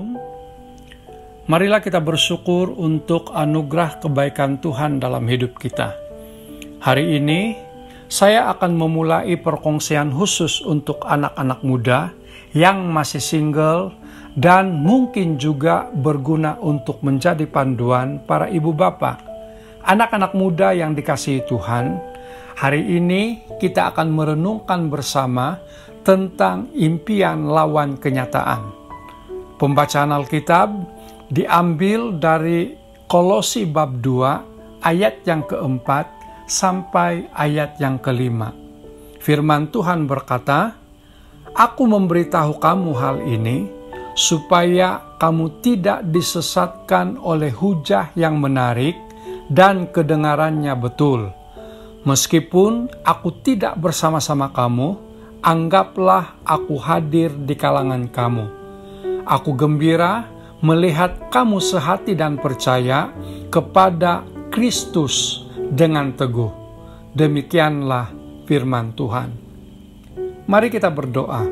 Shalom. Marilah kita bersyukur untuk anugerah kebaikan Tuhan dalam hidup kita. Hari ini, saya akan memulai perkongsian khusus untuk anak-anak muda yang masih single dan mungkin juga berguna untuk menjadi panduan para ibu bapak. Anak-anak muda yang dikasihi Tuhan, hari ini kita akan merenungkan bersama tentang impian lawan kenyataan. Pembacaan Alkitab diambil dari Kolose bab 2 ayat yang keempat sampai ayat yang kelima. Firman Tuhan berkata, "Aku memberitahu kamu hal ini supaya kamu tidak disesatkan oleh hujah yang menarik dan kedengarannya betul. Meskipun aku tidak bersama-sama kamu, anggaplah aku hadir di kalangan kamu. Aku gembira melihat kamu sehati dan percaya kepada Kristus dengan teguh." Demikianlah firman Tuhan. Mari kita berdoa.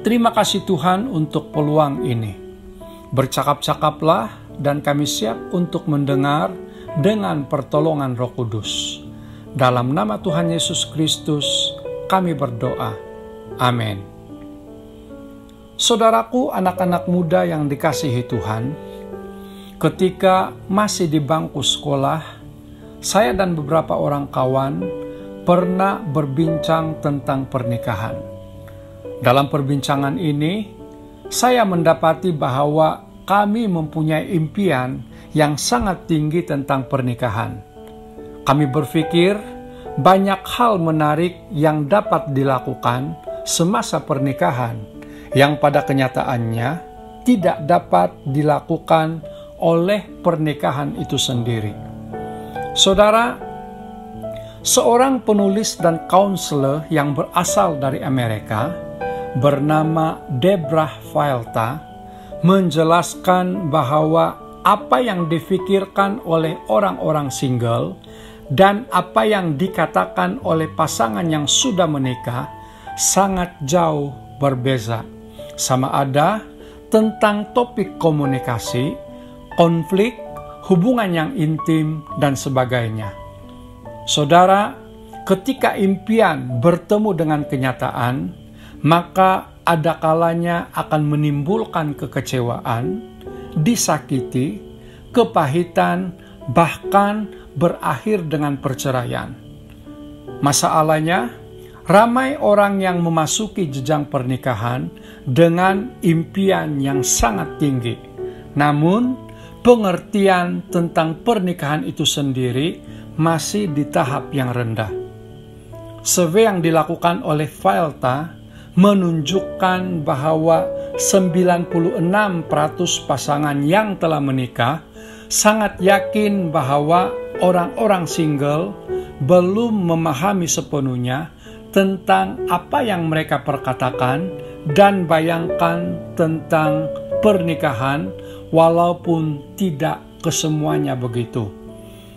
Terima kasih Tuhan untuk peluang ini. Bercakap-cakaplah dan kami siap untuk mendengar dengan pertolongan Roh Kudus. Dalam nama Tuhan Yesus Kristus, kami berdoa. Amin. Saudaraku, anak-anak muda yang dikasihi Tuhan, ketika masih di bangku sekolah, saya dan beberapa orang kawan pernah berbincang tentang pernikahan. Dalam perbincangan ini, saya mendapati bahwa kami mempunyai impian yang sangat tinggi tentang pernikahan. Kami berpikir banyak hal menarik yang dapat dilakukan semasa pernikahan yang pada kenyataannya tidak dapat dilakukan oleh pernikahan itu sendiri. Saudara, seorang penulis dan kaunselor yang berasal dari Amerika bernama Deborah Vailta menjelaskan bahwa apa yang difikirkan oleh orang-orang single dan apa yang dikatakan oleh pasangan yang sudah menikah sangat jauh berbeza. Sama ada tentang topik komunikasi, konflik, hubungan yang intim, dan sebagainya. Saudara, ketika impian bertemu dengan kenyataan, maka ada kalanya akan menimbulkan kekecewaan, disakiti, kepahitan, bahkan berakhir dengan perceraian. Masalahnya, ramai orang yang memasuki jenjang pernikahan dengan impian yang sangat tinggi. Namun, pengertian tentang pernikahan itu sendiri masih di tahap yang rendah. Survei yang dilakukan oleh Vailta menunjukkan bahwa 96% pasangan yang telah menikah sangat yakin bahwa orang-orang single belum memahami sepenuhnya tentang apa yang mereka perkatakan dan bayangkan tentang pernikahan, walaupun tidak kesemuanya begitu.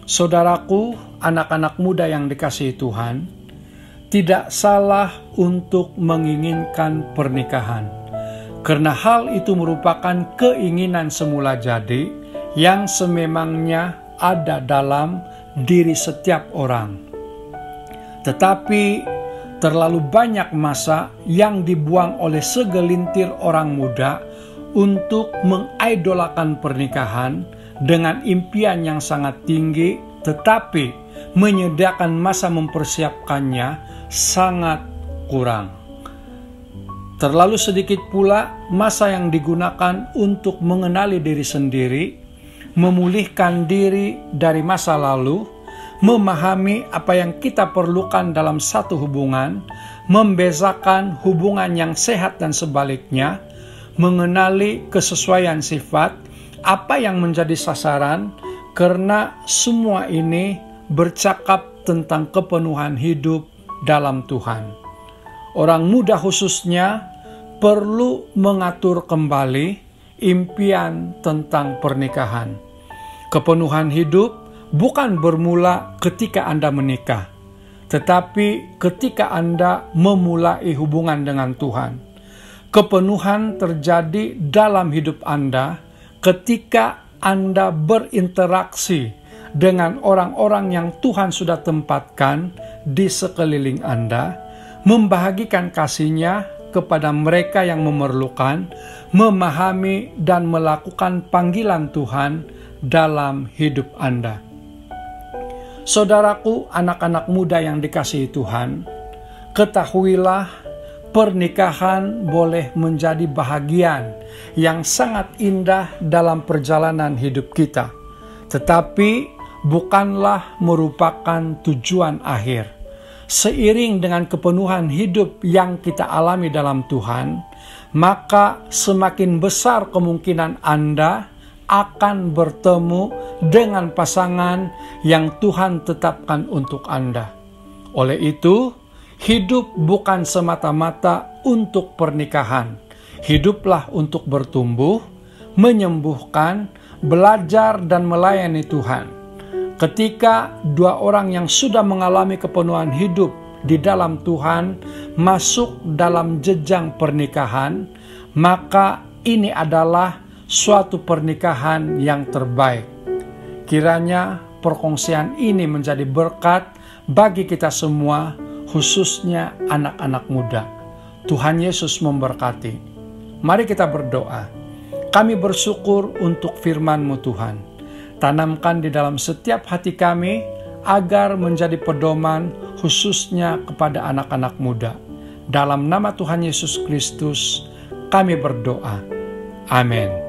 Saudaraku, anak-anak muda yang dikasihi Tuhan, tidak salah untuk menginginkan pernikahan, karena hal itu merupakan keinginan semula jadi yang sememangnya ada dalam diri setiap orang. Tetapi terlalu banyak masa yang dibuang oleh segelintir orang muda untuk mengidolakan pernikahan dengan impian yang sangat tinggi, tetapi menyediakan masa mempersiapkannya sangat kurang. Terlalu sedikit pula masa yang digunakan untuk mengenali diri sendiri, memulihkan diri dari masa lalu, memahami apa yang kita perlukan dalam satu hubungan, membezakan hubungan yang sehat dan sebaliknya, mengenali kesesuaian sifat, apa yang menjadi sasaran, karena semua ini bercakap tentang kepenuhan hidup dalam Tuhan. Orang muda khususnya perlu mengatur kembali impian tentang pernikahan. Kepenuhan hidup bukan bermula ketika Anda menikah, tetapi ketika Anda memulai hubungan dengan Tuhan. Kepenuhan terjadi dalam hidup Anda ketika Anda berinteraksi dengan orang-orang yang Tuhan sudah tempatkan di sekeliling Anda, membahagikan kasih-Nya kepada mereka yang memerlukan, memahami dan melakukan panggilan Tuhan dalam hidup Anda. Saudaraku, anak-anak muda yang dikasihi Tuhan, ketahuilah pernikahan boleh menjadi bahagian yang sangat indah dalam perjalanan hidup kita, tetapi bukanlah merupakan tujuan akhir. Seiring dengan kepenuhan hidup yang kita alami dalam Tuhan, maka semakin besar kemungkinan Anda akan bertemu dengan pasangan yang Tuhan tetapkan untuk Anda. Oleh itu, hidup bukan semata-mata untuk pernikahan. Hiduplah untuk bertumbuh, menyembuhkan, belajar dan melayani Tuhan. Ketika dua orang yang sudah mengalami kepenuhan hidup di dalam Tuhan masuk dalam jenjang pernikahan, maka ini adalah suatu pernikahan yang terbaik. Kiranya perkongsian ini menjadi berkat bagi kita semua, khususnya anak-anak muda. Tuhan Yesus memberkati. Mari kita berdoa. Kami bersyukur untuk firman-Mu Tuhan. Tanamkan di dalam setiap hati kami agar menjadi pedoman khususnya kepada anak-anak muda. Dalam nama Tuhan Yesus Kristus kami berdoa. Amin.